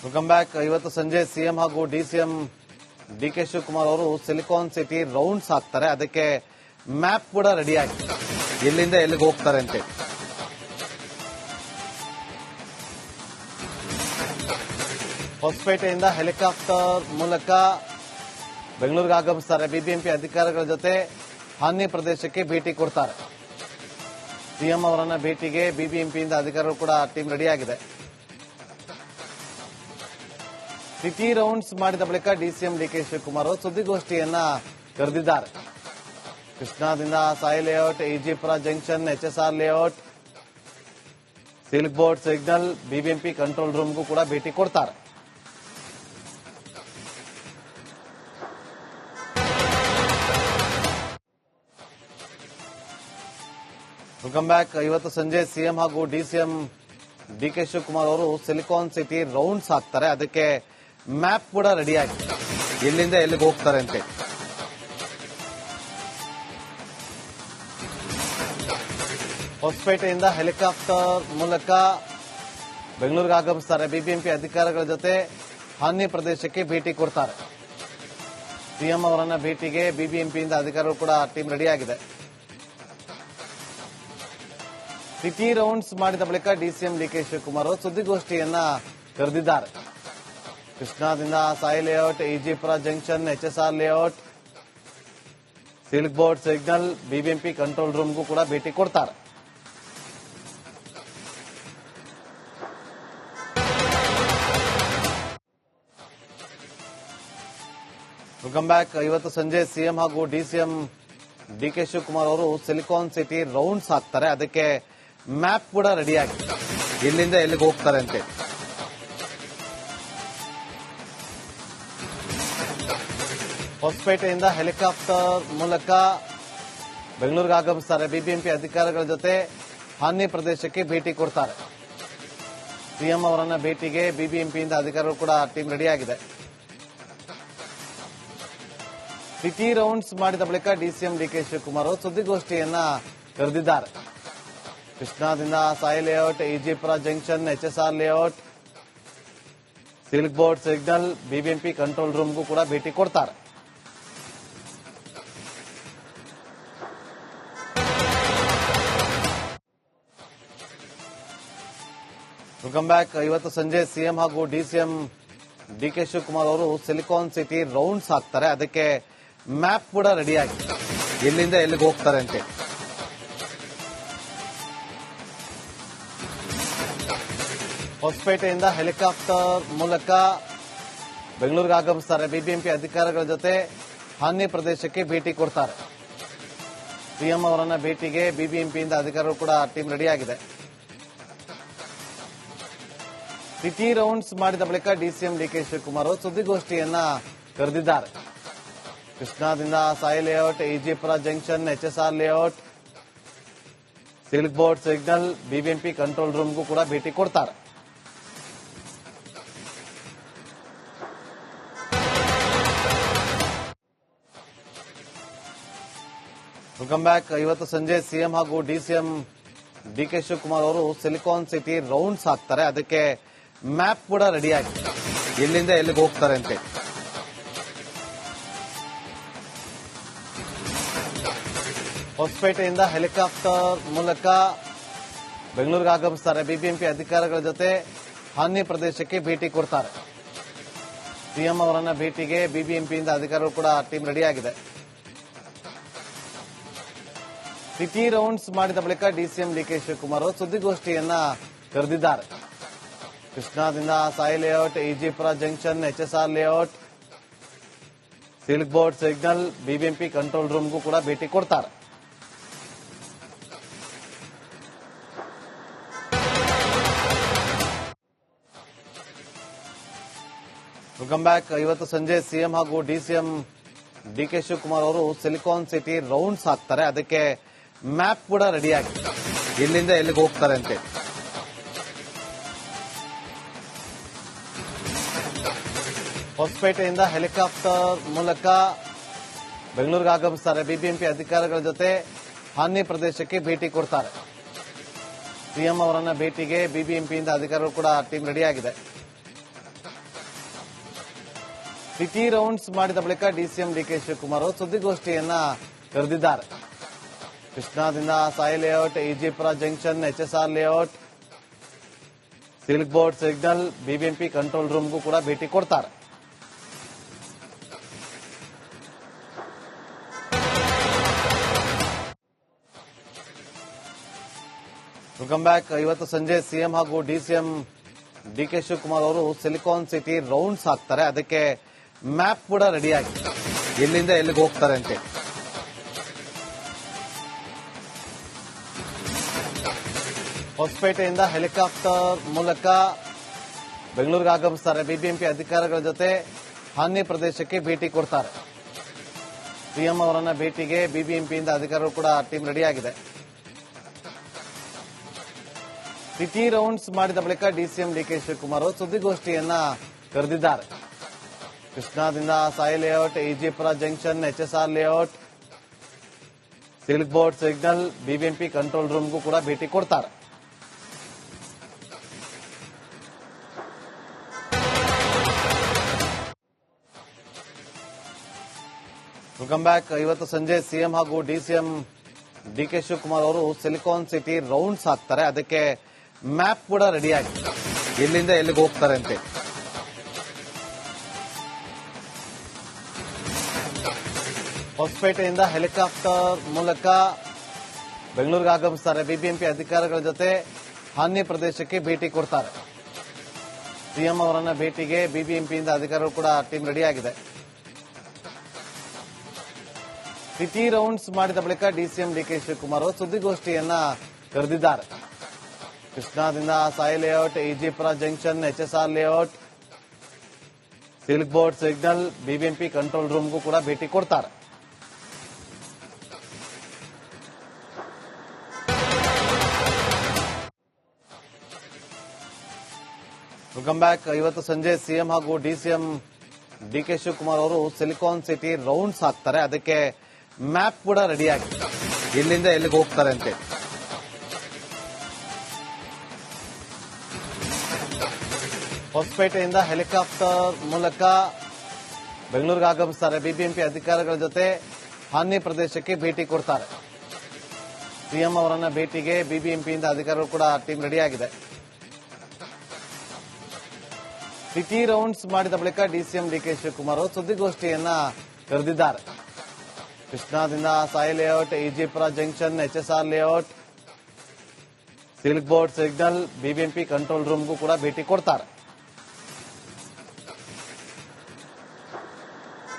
Welcome back. ಇವತ್ತು ಸಂಜೆ CM ಹಾಗೂ ಡಿಸಿಎಂ ಡಿಕೆ ಶಿವಕುಮಾರ್ ಅವರು ಸಿಲಿಕಾನ್ ಸಿಟಿ ರೌಂಡ್ಸ್ ಹಾಕ್ತಾರೆ. ಅದಕ್ಕೆ ಮ್ಯಾಪ್ ಕೂಡ ರೆಡಿ ಆಗಿದೆ, ಎಲ್ಲಿಂದ ಎಲ್ಲಿಗೆ ಹೋಗ್ತಾರೆ ಅಂತ. ಹೊಸಪೇಟೆಯಿಂದ ಹೆಲಿಕಾಪ್ಟರ್ ಮೂಲಕ ಬೆಂಗಳೂರಿಗೆ ಆಗಮಿಸ್ತಾರೆ. ಬಿಬಿಎಂಪಿ ಅಧಿಕಾರಿಗಳ ಜೊತೆ ಹಾನಿ ಪ್ರದೇಶಕ್ಕೆ ಭೇಟಿ ಕೊಡ್ತಾರೆ. ಸಿಎಂ ಅವರನ್ನ ಭೇಟಿಗೆ ಬಿಬಿಎಂಪಿಯಿಂದ ಅಧಿಕಾರಿಗಳು ಕೂಡ ಟೀಮ್ ರೆಡಿಯಾಗಿದೆ. ಸಿಟಿ ರೌಂಡ್ಸ್ ಮಾಡಿದ ಬಳಿಕ ಡಿಸಿಎಂ ಡಿಕೆ ಶಿವಕುಮಾರ್ ಸುದ್ದಿಗೋಷ್ಠಿಯನ್ನ ಕರೆದಿದ್ದಾರೆ. ಕೃಷ್ಣಾದಿಂದ Sai layout, Ejipura junction, HSR layout, Silk Board signal, BBMP control ರೂಮ್ಗೂ ಕೂಡ ಭೇಟಿ ಕೊಡ್ತಾರೆ. Welcome back. ಇವತ್ತು ಸಂಜೆ ಸಿಎಂ ಹಾಗೂ ಡಿಸಿಎಂ ಡಿಕೆ ಶಿವಕುಮಾರ್ ಅವರು ಸಿಲಿಕಾನ್ ಸಿಟಿ ರೌಂಡ್ಸ್ ಹಾಕ್ತಾರೆ. ಅದಕ್ಕೆ ಮ್ಯಾಪ್ ಕೂಡ ರೆಡಿ ಆಗಿದೆ, ಎಲ್ಲಿಂದ ಎಲ್ಲಿಗೆ ಹೋಗ್ತಾರೆ ಅಂತ. ಹೊಸಪೇಟೆಯಿಂದ ಹೆಲಿಕಾಪ್ಟರ್ ಮೂಲಕ ಬೆಂಗಳೂರಿಗೆ ಆಗಮಿಸ್ತಾರೆ. ಬಿಬಿಎಂಪಿ ಅಧಿಕಾರಿಗಳ ಜೊತೆ ಹಾನಿ ಪ್ರದೇಶಕ್ಕೆ ಭೇಟಿ ಕೊಡ್ತಾರೆ. ಸಿಎಂ ಅವರನ್ನ ಭೇಟಿಗೆ ಬಿಬಿಎಂಪಿಯಿಂದ ಅಧಿಕಾರಿಗಳು ಕೂಡ ಟೀಮ್ ರೆಡಿಯಾಗಿದೆ. ಸಿಟಿ ರೌಂಡ್ಸ್ ಮಾಡಿದ ಬಳಿಕ ಡಿಸಿಎಂ ಡಿಕೆ ಶಿವಕುಮಾರ್ ಸುದ್ದಿಗೋಷ್ಠಿಯನ್ನ ಕರೆದಿದ್ದಾರೆ. ಕೃಷ್ಣಾದಿಂದ Sai layout, Ejipura junction, HSR layout, Silk Board signal, BBMP control ರೂಮ್ಗೂ ಕೂಡ ಭೇಟಿ ಕೊಡ್ತಾರೆ. Welcome back. ಇವತ್ತು ಸಂಜೆ ಸಿಎಂ ಹಾಗೂ ಡಿಸಿಎಂ ಡಿಕೆ ಶಿವಕುಮಾರ್ ಅವರು ಸಿಲಿಕಾನ್ ಸಿಟಿ ರೌಂಡ್ಸ್ ಹಾಕ್ತಾರೆ. ಅದಕ್ಕೆ ಮ್ಯಾಪ್ ಕೂಡ ರೆಡಿ ಆಗಿದೆ, ಎಲ್ಲಿಂದ ಎಲ್ಲಿಗೆ ಹೋಗ್ತಾರೆ ಅಂತ. ಹೊಸಪೇಟೆಯಿಂದ ಹೆಲಿಕಾಪ್ಟರ್ ಮೂಲಕ ಬೆಂಗಳೂರಿಗೆ ಆಗಮಿಸ್ತಾರೆ. ಬಿಬಿಎಂಪಿ ಅಧಿಕಾರಿಗಳ ಜೊತೆ ಹಾನಿ ಪ್ರದೇಶಕ್ಕೆ ಭೇಟಿ ಕೊಡ್ತಾರೆ. ಸಿಎಂ ಅವರನ್ನ ಭೇಟಿಗೆ ಬಿಬಿಎಂಪಿಯಿಂದ ಅಧಿಕಾರಿಗಳು ಕೂಡ ಟೀಮ್ ರೆಡಿಯಾಗಿದೆ. ಸಿಟಿ ರೌಂಡ್ಸ್ ಮಾಡಿದ ಬಳಿಕ ಡಿಸಿಎಂ ಡಿಕೆ ಶಿವಕುಮಾರ್ ಸುದ್ದಿಗೋಷ್ಠಿಯನ್ನ ಕರೆದಿದ್ದಾರೆ. ಕೃಷ್ಣಾದಿಂದ Sai layout, Ejipura junction, HSR layout, Silk Board signal, BBMP control ರೂಮ್ಗೂ ಕೂಡ ಭೇಟಿ ಕೊಡ್ತಾರೆ. Welcome back. ಇವತ್ತು ಸಂಜೆ ಸಿಎಂ ಹಾಗೂ ಡಿಸಿಎಂ ಡಿಕೆ ಶಿವಕುಮಾರ್ ಅವರು ಸಿಲಿಕಾನ್ ಸಿಟಿ ರೌಂಡ್ಸ್ ಹಾಕ್ತಾರೆ. ಅದಕ್ಕೆ ಮ್ಯಾಪ್ ಕೂಡ ರೆಡಿ ಆಗಿದೆ, ಎಲ್ಲಿಂದ ಎಲ್ಲಿಗೆ ಹೋಗ್ತಾರೆ ಅಂತ. ಹೊಸಪೇಟೆಯಿಂದ ಹೆಲಿಕಾಪ್ಟರ್ ಮೂಲಕ ಬೆಂಗಳೂರಿಗೆ ಆಗಮಿಸ್ತಾರೆ. ಬಿಬಿಎಂಪಿ ಅಧಿಕಾರಿಗಳ ಜೊತೆ ಹಾನಿ ಪ್ರದೇಶಕ್ಕೆ ಭೇಟಿ ಕೊಡ್ತಾರೆ. ಸಿಎಂ ಅವರನ್ನ ಭೇಟಿಗೆ ಬಿಬಿಎಂಪಿಯಿಂದ ಅಧಿಕಾರಿಗಳು ಕೂಡ ಟೀಮ್ ರೆಡಿಯಾಗಿದೆ. ಸಿಟಿ ರೌಂಡ್ಸ್ ಮಾಡಿದ ಬಳಿಕ ಡಿಸಿಎಂ ಡಿಕೆ ಶಿವಕುಮಾರ್ ಸುದ್ದಿಗೋಷ್ಠಿಯನ್ನ ಕರೆದಿದ್ದಾರೆ. ಕೃಷ್ಣಾದಿಂದ Sai layout, Ejipura junction, HSR layout, Silk Board signal, BBMP control ರೂಮ್ಗೂ ಕೂಡ ಭೇಟಿ ಕೊಡ್ತಾರೆ. Welcome back. ಇವತ್ತು ಸಂಜೆ ಸಿಎಂ ಹಾಗೂ ಡಿಸಿಎಂ ಡಿಕೆ ಶಿವಕುಮಾರ್ ಅವರು ಸಿಲಿಕಾನ್ ಸಿಟಿ ರೌಂಡ್ಸ್ ಹಾಕ್ತಾರೆ. ಅದಕ್ಕೆ ಮ್ಯಾಪ್ ಕೂಡ ರೆಡಿ ಆಗಿದೆ, ಎಲ್ಲಿಂದ ಎಲ್ಲಿಗೆ ಹೋಗ್ತಾರೆ ಅಂತ. ಹೊಸಪೇಟೆಯಿಂದ ಹೆಲಿಕಾಪ್ಟರ್ ಮೂಲಕ ಬೆಂಗಳೂರಿಗೆ ಆಗಮಿಸ್ತಾರೆ. ಬಿಬಿಎಂಪಿ ಅಧಿಕಾರಿಗಳ ಜೊತೆ ಹಾನಿ ಪ್ರದೇಶಕ್ಕೆ ಭೇಟಿ ಕೊಡ್ತಾರೆ. ಸಿಎಂ ಅವರನ್ನ ಭೇಟಿಗೆ ಬಿಬಿಎಂಪಿಯಿಂದ ಅಧಿಕಾರಿಗಳು ಕೂಡ ಟೀಮ್ ರೆಡಿಯಾಗಿದೆ. ಸಿಟಿ ರೌಂಡ್ಸ್ ಮಾಡಿದ ಬಳಿಕ ಡಿಸಿಎಂ ಡಿಕೆ ಶಿವಕುಮಾರ್ ಸುದ್ದಿಗೋಷ್ಠಿಯನ್ನ ಕರೆದಿದ್ದಾರೆ. ಕೃಷ್ಣಾದಿಂದ Sai layout, Ejipura junction, HSR layout, Silk Board signal, BBMP control ರೂಮ್ಗೂ ಕೂಡ ಭೇಟಿ ಕೊಡ್ತಾರೆ. Welcome back. ಇವತ್ತು ಸಂಜೆ ಸಿಎಂ ಹಾಗೂ ಡಿಸಿಎಂ ಡಿಕೆ ಶಿವಕುಮಾರ್ ಅವರು ಸಿಲಿಕಾನ್ ಸಿಟಿ ರೌಂಡ್ಸ್ ಹಾಕ್ತಾರೆ. ಅದಕ್ಕೆ ಮ್ಯಾಪ್ ಕೂಡ ರೆಡಿ ಆಗಿದೆ, ಎಲ್ಲಿಂದ ಎಲ್ಲಿಗೆ ಹೋಗ್ತಾರೆ ಅಂತ. ಹೊಸಪೇಟೆಯಿಂದ ಹೆಲಿಕಾಪ್ಟರ್ ಮೂಲಕ ಬೆಂಗಳೂರಿಗೆ ಆಗಮಿಸ್ತಾರೆ. ಬಿಬಿಎಂಪಿ ಅಧಿಕಾರಿಗಳ ಜೊತೆ ಹಾನಿ ಪ್ರದೇಶಕ್ಕೆ ಭೇಟಿ ಕೊಡ್ತಾರೆ. ಸಿಎಂ ಅವರನ್ನ ಭೇಟಿಗೆ ಬಿಬಿಎಂಪಿಯಿಂದ ಅಧಿಕಾರಿಗಳು ಕೂಡ ಟೀಮ್ ರೆಡಿಯಾಗಿದೆ. ಸಿಟಿ ರೌಂಡ್ಸ್ ಮಾಡಿದ ಬಳಿಕ ಡಿಸಿಎಂ ಡಿಕೆ ಶಿವಕುಮಾರ್ ಅವರು ಸುದ್ದಿಗೋಷ್ಠಿಯನ್ನ ಕರೆದಿದ್ದಾರೆ. ಕೃಷ್ಣಾದಿಂದ Sai layout, Ejipura junction, HSR layout, Silk Board signal, BBMP control ರೂಮ್ಗೂ ಕೂಡ ಭೇಟಿ ಕೊಡ್ತಾರೆ. Welcome back. ಇವತ್ತು ಸಂಜೆ ಸಿಎಂ ಹಾಗೂ ಡಿಸಿಎಂ ಡಿಕೆ ಶಿವಕುಮಾರ್ ಅವರು ಸಿಲಿಕಾನ್ ಸಿಟಿ ರೌಂಡ್ಸ್ ಹಾಕ್ತಾರೆ. ಅದಕ್ಕೆ ಮ್ಯಾಪ್ ಕೂಡ ರೆಡಿ ಆಗಿದೆ, ಎಲ್ಲಿಂದ ಎಲ್ಲಿಗೆ ಹೋಗ್ತಾರೆ ಅಂತ. ಹೊಸಪೇಟೆಯಿಂದ ಹೆಲಿಕಾಪ್ಟರ್ ಮೂಲಕ ಬೆಂಗಳೂರಿಗೆ ಆಗಮಿಸ್ತಾರೆ. ಬಿಬಿಎಂಪಿ ಅಧಿಕಾರಿಗಳ ಜೊತೆ ಹಾನಿ ಪ್ರದೇಶಕ್ಕೆ ಭೇಟಿ ಕೊಡ್ತಾರೆ. ಸಿಎಂ ಅವರನ್ನ ಭೇಟಿಗೆ ಬಿಬಿಎಂಪಿಯಿಂದ ಅಧಿಕಾರಿಗಳು ಕೂಡ ಟೀಮ್ ರೆಡಿಯಾಗಿದೆ. ಸಿಟಿ ರೌಂಡ್ಸ್ ಮಾಡಿದ ಬಳಿಕ ಡಿಸಿಎಂ ಡಿಕೆ ಶಿವಕುಮಾರ್ ಅವರು ಸುದ್ದಿಗೋಷ್ಠಿಯನ್ನ ಕರೆದಿದ್ದಾರೆ. ಕೃಷ್ಣಾದಿಂದ Sai layout, Ejipura junction, HSR layout, Silk Board signal, BBMP control ರೂಮ್ಗೂ ಕೂಡ ಭೇಟಿ ಕೊಡ್ತಾರೆ. Welcome back. ಇವತ್ತು ಸಂಜೆ ಸಿಎಂ ಹಾಗೂ ಡಿಸಿಎಂ ಡಿಕೆ ಶಿವಕುಮಾರ್ ಅವರು ಸಿಲಿಕಾನ್ ಸಿಟಿ ರೌಂಡ್ಸ್ ಹಾಕ್ತಾರೆ. ಅದಕ್ಕೆ ಮ್ಯಾಪ್ ಕೂಡ ರೆಡಿ ಆಗಿದೆ, ಎಲ್ಲಿಂದ ಎಲ್ಲಿಗೆ ಹೋಗ್ತಾರೆ ಅಂತ. ಹೊಸಪೇಟೆಯಿಂದ ಹೆಲಿಕಾಪ್ಟರ್ ಮೂಲಕ ಬೆಂಗಳೂರಿಗೆ ಆಗಮಿಸ್ತಾರೆ. ಬಿಬಿಎಂಪಿ ಅಧಿಕಾರಿಗಳ ಜೊತೆ ಹಾನಿ ಪ್ರದೇಶಕ್ಕೆ ಭೇಟಿ ಕೊಡ್ತಾರೆ. ಸಿಎಂ ಅವರನ್ನ ಭೇಟಿಗೆ ಬಿಬಿಎಂಪಿಯಿಂದ ಅಧಿಕಾರಿಗಳು ಕೂಡ ಟೀಮ್ ರೆಡಿಯಾಗಿದೆ. ಸಿಟಿ ರೌಂಡ್ಸ್ ಮಾಡಿದ ಬಳಿಕ ಡಿಸಿಎಂ ಡಿಕೆ ಶಿವಕುಮಾರ್ ಅವರು ಸುದ್ದಿಗೋಷ್ಠಿಯನ್ನ ಕರೆದಿದ್ದಾರೆ. ಕೃಷ್ಣಾದಿಂದ Sai layout, Ejipura junction, HSR layout, Silk Board signal, BBMP control ರೂಮ್ಗೂ ಕೂಡ ಭೇಟಿ ಕೊಡ್ತಾರೆ. Welcome back. ಇವತ್ತು ಸಂಜೆ ಸಿಎಂ ಹಾಗೂ ಡಿಸಿಎಂ ಡಿಕೆ ಶಿವಕುಮಾರ್ ಅವರು ಸಿಲಿಕಾನ್ ಸಿಟಿ ರೌಂಡ್ಸ್ ಹಾಕ್ತಾರೆ. ಅದಕ್ಕೆ ಮ್ಯಾಪ್ ಕೂಡ ರೆಡಿ ಆಗಿದೆ, ಎಲ್ಲಿಂದ ಎಲ್ಲಿಗೆ ಹೋಗ್ತಾರೆ ಅಂತ. ಹೊಸಪೇಟೆಯಿಂದ ಹೆಲಿಕಾಪ್ಟರ್ ಮೂಲಕ ಬೆಂಗಳೂರಿಗೆ ಆಗಮಿಸ್ತಾರೆ. ಬಿಬಿಎಂಪಿ ಅಧಿಕಾರಿಗಳ ಜೊತೆ ಹಾನಿ ಪ್ರದೇಶಕ್ಕೆ ಭೇಟಿ ಕೊಡ್ತಾರೆ. ಸಿಎಂ ಅವರನ್ನ ಭೇಟಿಗೆ ಬಿಬಿಎಂಪಿಯಿಂದ ಅಧಿಕಾರಿಗಳು ಕೂಡ ಟೀಮ್ ರೆಡಿಯಾಗಿದೆ. ಸಿಟಿ ರೌಂಡ್ಸ್ ಮಾಡಿದ ಬಳಿಕ ಡಿಸಿಎಂ ಡಿಕೆ ಶಿವಕುಮಾರ್ ಅವರು ಸುದ್ದಿಗೋಷ್ಠಿಯನ್ನ ಕರೆದಿದ್ದಾರೆ. ಕೃಷ್ಣಾದಿಂದ Sai layout, Ejipura junction, HSR layout, Silk Board signal, BBMP control ರೂಮ್ಗೂ ಕೂಡ ಭೇಟಿ ಕೊಡ್ತಾರೆ.